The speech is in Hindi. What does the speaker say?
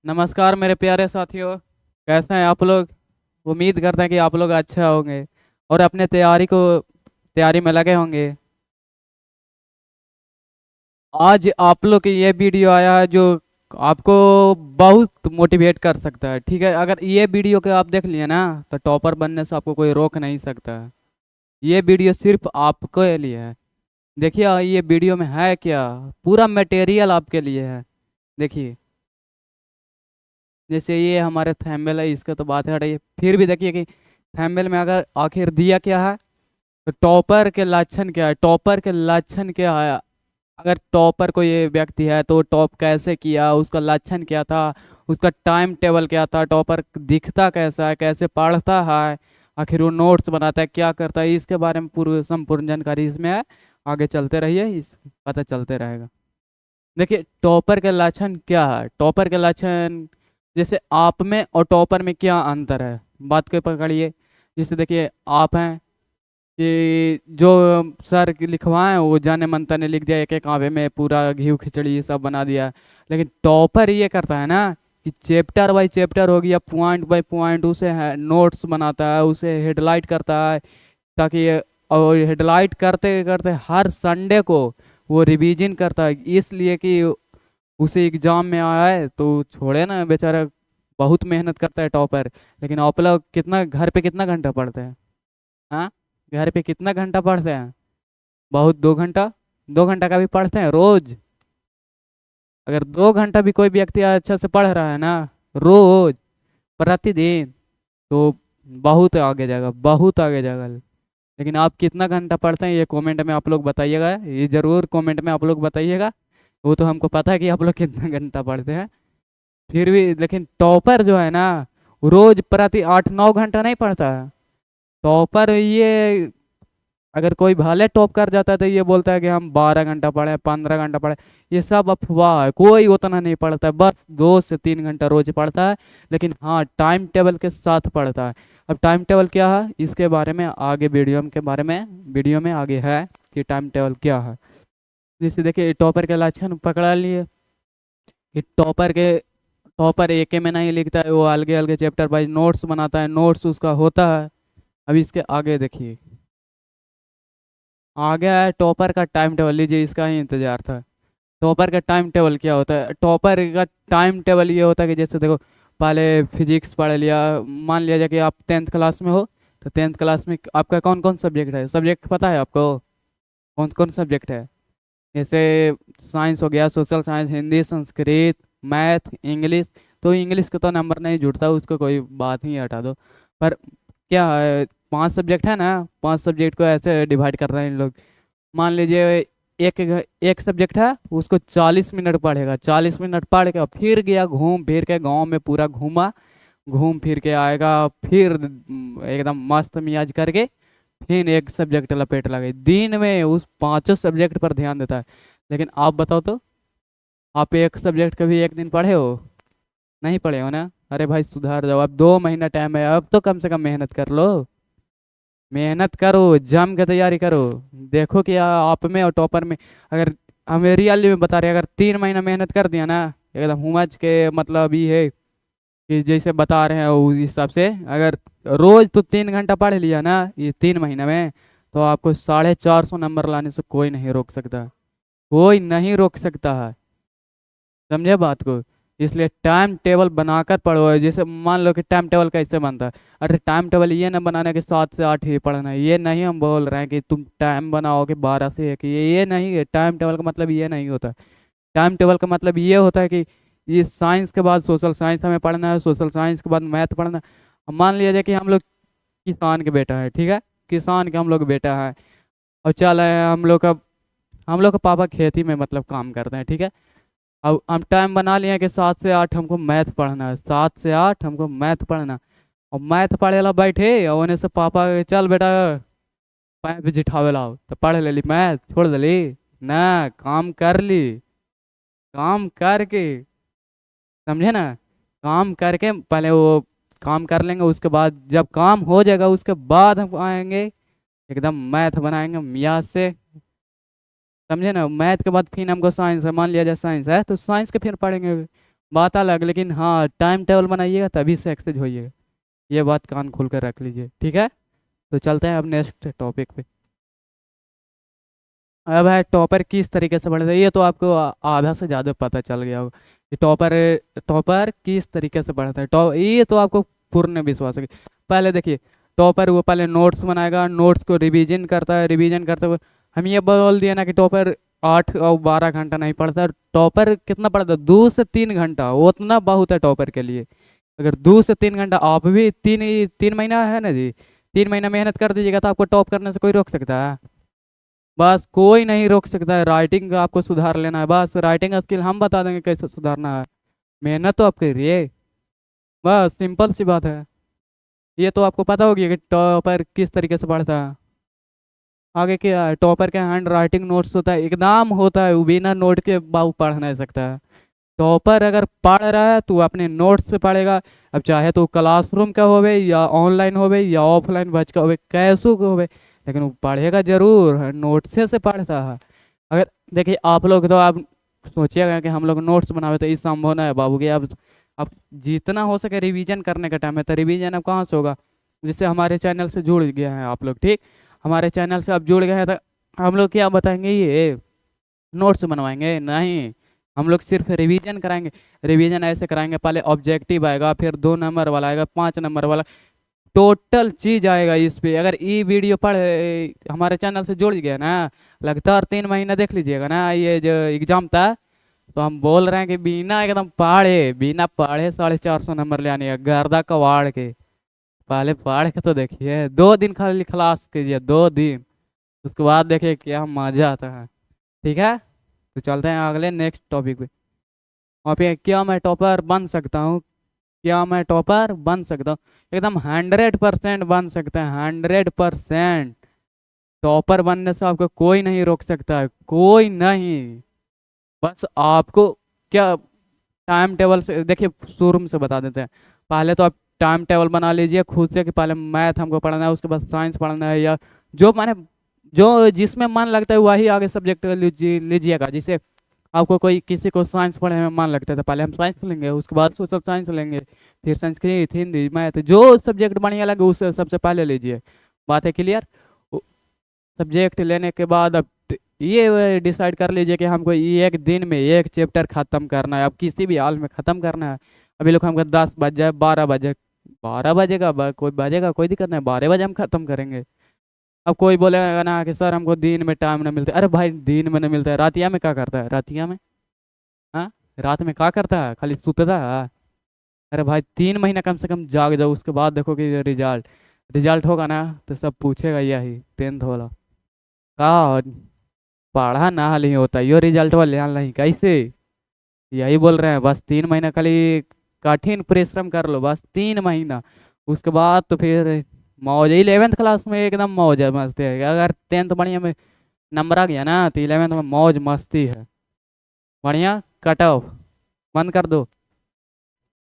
नमस्कार मेरे प्यारे साथियों। कैसे हैं आप लोग? उम्मीद करते हैं कि आप लोग अच्छे होंगे और अपने तैयारी में लगे होंगे। आज आप लोग की ये वीडियो आया है जो आपको बहुत मोटिवेट कर सकता है। ठीक है, अगर ये वीडियो को आप देख लिए ना तो टॉपर बनने से आपको कोई रोक नहीं सकता है। ये वीडियो सिर्फ आपके लिए है। देखिए ये वीडियो में है क्या, पूरा मटेरियल आपके लिए है। देखिए, जैसे ये हमारे थैम्बनेल है, इसका तो बात है हटाइए, फिर भी देखिए कि थैम्बनेल में अगर आखिर दिया क्या है, तो टॉपर के लक्षण क्या है, टॉपर के लक्षण क्या है। अगर टॉपर कोई ये व्यक्ति है तो टॉप कैसे किया, उसका लक्षण क्या था, उसका टाइम टेबल क्या था, टॉपर दिखता कैसा है, कैसे पढ़ता है, आखिर वो नोट्स बनाता है, क्या करता है, इसके बारे में पूरी संपूर्ण जानकारी इसमें है। आगे चलते रहिए, इस पता चलते रहेगा। देखिए टॉपर के लक्षण क्या है, टॉपर के लक्षण जैसे आप में और टॉपर में क्या अंतर है, बात को पकड़िए। जैसे देखिए आप हैं कि जो सर की लिखवाए वो जाने मनता ने लिख दिया, एक एक काव्य में पूरा घी खिचड़ी ये सब बना दिया। लेकिन टॉपर ये करता है ना कि चैप्टर बाय चैप्टर हो गया, पॉइंट बाय पॉइंट उसे नोट्स बनाता है, उसे हेडलाइट करता है, ताकि और हेडलाइट करते करते हर संडे को वो रिवीजन करता है, इसलिए कि उसे एग्जाम में आया है तो छोड़े ना बेचारा। बहुत मेहनत करता है टॉपर। लेकिन आप लोग कितना घर पे कितना घंटा पढ़ते हैं? हाँ, घर पे कितना घंटा पढ़ते हैं? बहुत, 2 घंटा। 2 घंटा का भी पढ़ते हैं रोज? अगर 2 घंटा भी कोई व्यक्ति अच्छा से पढ़ रहा है ना रोज, प्रतिदिन, तो बहुत आगे जाएगा, बहुत आगे जाएगा। लेकिन आप कितना घंटा पढ़ते हैं ये कमेंट में आप लोग बताइएगा, ये जरूर कमेंट में आप लोग बताइएगा। वो तो हमको पता है कि आप लोग कितना घंटा पढ़ते हैं। फिर भी लेकिन टॉपर जो है ना रोज प्रति 8-9 घंटा नहीं पढ़ता है। टॉपर ये, अगर कोई भले टॉप कर जाता है तो ये बोलता है कि हम 12 घंटा पढ़े, 15 घंटा पढ़े। ये सब अफवाह है, कोई उतना नहीं पढ़ता है, बस 2 से 3 घंटा रोज पढ़ता है। लेकिन हाँ, टाइम टेबल के साथ पढ़ता है। अब टाइम टेबल क्या है इसके बारे में आगे वीडियो में आगे है कि टाइम टेबल क्या है। जैसे देखिए टॉपर के लक्षण पकड़ा लिए कि टॉपर एक में नहीं लिखता है, वो अलग अलग चैप्टर वाइज नोट्स बनाता है, नोट्स उसका होता है। अब इसके आगे देखिए, आगे है टॉपर का टाइम टेबल, लीजिए इसका ही इंतजार था। टॉपर का टाइम टेबल क्या होता है, टॉपर का टाइम टेबल ये होता है कि जैसे देखो, पहले फिजिक्स पढ़ लिया, मान लिया जाए कि आप 10th क्लास में हो, तो 10th क्लास में आपका कौन कौन सब्जेक्ट है, सब्जेक्ट पता है आपको? कौन कौन सब्जेक्ट है? जैसे साइंस हो गया, social science, Hindi, Sanskrit, math, English. तो इंग्लिश का तो नंबर नहीं जुड़ता, उसको कोई बात ही हटा दो। पर क्या है, 5 सब्जेक्ट है ना, 5 सब्जेक्ट को ऐसे डिवाइड कर रहे हैं इन लोग। मान लीजिए एक एक सब्जेक्ट है, उसको 40 मिनट पढ़ेगा, 40 मिनट पढ़ के फिर गया घूम फिर के गांव में पूरा घूमा, घूम फिर के आएगा, फिर एकदम मस्त मियाज करके फिर एक सब्जेक्ट लपेट लगे, दिन में उस 5 सब्जेक्ट पर ध्यान देता है। लेकिन आप बताओ तो, आप एक सब्जेक्ट कभी एक दिन पढ़े हो? नहीं पढ़े हो ना? अरे भाई सुधार जाओ, अब 2 महीना टाइम है, अब तो कम से कम मेहनत कर लो। मेहनत करो, जम के तैयारी करो। देखो कि आप में और टॉपर में, अगर हमें रियली में बता रहे हैं, अगर 3 महीना मेहनत कर दिया ना एकदम हुमच के, मतलब ये है कि जैसे बता रहे हैं उस हिसाब से, अगर रोज तो 3 घंटा पढ़ लिया ना ये 3 महीने में, तो आपको 450 नंबर लाने से कोई नहीं रोक सकता, कोई नहीं रोक सकता है। समझे बात को? इसलिए टाइम टेबल बनाकर पढ़ो। जैसे मान लो कि टाइम टेबल कैसे बनता है, अरे टाइम टेबल ये ना बनाना कि 7 से 8 ही पढ़ना है, ये नहीं हम बोल रहे हैं कि तुम टाइम बनाओ कि 12 से 1, ये नहीं है। टाइम टेबल का मतलब ये नहीं होता। टाइम टेबल का मतलब ये होता है कि ये साइंस के बाद सोशल साइंस हमें पढ़ना है, सोशल साइंस के बाद मैथ पढ़ना है। अब मान लिया जाए कि हम लोग किसान के बेटा है, ठीक है, किसान के हम लोग बेटा है, और चल हम लोग का पापा खेती में मतलब काम करते हैं, ठीक है। अब हम टाइम बना लिए कि 7 से 8 हमको मैथ पढ़ना है, 7 से 8 हमको मैथ पढ़ना। और मैथ पढ़े ला बैठे और उन्हें से पापा के, चल बेटा पैर पे जिठावे लाओ, तो पढ़ ले ली मैथ, छोड़ दली ना, काम कर ली, काम करके, समझे ना, काम करके पहले वो काम कर लेंगे, उसके बाद जब काम हो जाएगा उसके बाद हम आएंगे एकदम मैथ बनाएंगे मियाँ से। समझे ना, मैथ के बाद फिर हमको साइंस है, मान लिया जाए साइंस है तो साइंस के फिर पढ़ेंगे। बात अलग, लेकिन हाँ टाइम टेबल बनाइएगा तभी से एक्सेस होइएगा। ये बात कान खोल कर रख लीजिए, ठीक है। तो चलते हैं अब नेक्स्ट टॉपिक पे। अब है टॉपर किस तरीके से बढ़ता है, ये तो आपको आधा से ज़्यादा पता चल गया होगा कि टॉपर टॉपर किस तरीके से बढ़ता है। ये तो आपको पूर्ण विश्वास है। पहले देखिए, टॉपर वो पहले नोट्स बनाएगा, नोट्स को रिवीजन करता है, रिवीजन करते हुए हम ये बोल दिए ना कि टॉपर 8 और 12 घंटा नहीं पढ़ता। टॉपर कितना पढ़ता है? 2 से 3 घंटा, उतना बहुत है टॉपर के लिए। अगर 2 से 3 घंटा आप भी 3 महीना है ना जी, 3 महीना मेहनत कर दीजिएगा तो आपको टॉप करने से कोई रोक सकता है? बस कोई नहीं रोक सकता है। राइटिंग का आपको सुधार लेना है, बस राइटिंग स्किल हम बता देंगे कैसे सुधारना है। मेहनत तो आप करिए, बस सिंपल सी बात है। ये तो आपको पता होगी कि टॉपर किस तरीके से पढ़ता है। आगे क्या है, टॉपर के हैंड राइटिंग नोट्स होता है, एकदम होता है, वो बिना नोट के बाबू पढ़ नहीं सकता है। टॉपर अगर पढ़ रहा है तो अपने नोट्स से पढ़ेगा। अब चाहे तो क्लासरूम का होवे या ऑनलाइन होवे या ऑफलाइन बच का होवे, कैसो का होवे, लेकिन वो पढ़ेगा जरूर, नोट से पढ़ता है। अगर देखिए आप लोग तो आप सोचिएगा कि हम लोग नोट्स बनावे, तो इस संभव नहीं है बाबू की। अब जितना हो सके रिवीजन करने का टाइम है, तो रिवीजन अब कहाँ से होगा? जिससे हमारे चैनल से जुड़ गए हैं आप लोग, ठीक। हमारे चैनल से अब जुड़ गए हैं तो हम लोग क्या बताएंगे, ये नोट्स बनवाएंगे नहीं। हम लोग सिर्फ रिवीजन कराएंगे। रिवीजन ऐसे कराएंगे, पहले ऑब्जेक्टिव आएगा, फिर 2 नंबर वाला आएगा, 5 नंबर वाला, टोटल चीज आएगा इस पे। अगर ये वीडियो पढ़ हमारे चैनल से जुड़ गया ना, लगातार 3 महीना देख लीजिएगा ना, ये जो एग्जाम था, तो हम बोल रहे हैं कि बिना पढ़े 450 नंबर ले आने का, गर्दा कवाड़ के। पहले पढ़ के तो देखिए, 2 दिन खाली क्लास कीजिए, 2 दिन, उसके बाद देखिए क्या मजा आता है, ठीक है। तो चलते हैं अगले नेक्स्ट टॉपिक पे। वहाँ पे क्या मैं टॉपर बन सकता हूँ? क्या मैं टॉपर बन सकता हूँ? एकदम 100% बन सकते हैं, 100%। टॉपर बनने से आपको कोई नहीं रोक सकता है, कोई नहीं। बस आपको क्या, टाइम टेबल से देखिए, शुरू से बता देते हैं। पहले तो आप टाइम टेबल बना लीजिए खुद से कि पहले मैथ हमको पढ़ना है, उसके बाद साइंस पढ़ना है, या जो माने जो जिसमें मन लगता है वही आगे सब्जेक्ट लीजिएगा। जिसे आपको कोई किसी को साइंस पढ़ने में मन लगता है तो पहले हम साइंस लेंगे, उसके बाद सोशल साइंस लेंगे, फिर संस्कृत, हिंदी, मैथ, जो सब्जेक्ट बढ़िया लगे उसे सबसे पहले लीजिए। बात है क्लियर? सब्जेक्ट लेने के बाद अब ये डिसाइड कर लीजिए कि हमको ये एक दिन में एक चैप्टर खत्म करना है, अब किसी भी हाल में खत्म करना है। अभी लोग हमको 10 बज जाए, 12 बजे, 12 बजेगा, कोई बजेगा, कोई दिक्कत नहीं, 12 बजे हम खत्म करेंगे। अब कोई बोलेगा ना कि सर हमको दिन में टाइम नहीं मिलता, अरे भाई दिन में नहीं मिलता है, रातिया में क्या करता है? रातिया में, हाँ, रात में क्या करता है? खाली सुतता है? अरे भाई 3 महीना कम से कम जाग जाओ, उसके बाद देखो कि रिजल्ट रिजल्ट होगा ना, तो सब पूछेगा यही 10th वाला का पढ़ा ना हाल ही होता, यो रिजल्ट वाले हाल नहीं कैसे। यही बोल रहे हैं, बस 3 महीना खाली कठिन परिश्रम कर लो, बस 3 महीना, उसके बाद तो फिर मौज। 11th क्लास में एकदम मौज है, मस्ती है। अगर 10th बढ़िया में नंबर आ गया ना, तो 11th में मौज मस्ती है, बढ़िया कट ऑफ बंद कर दो।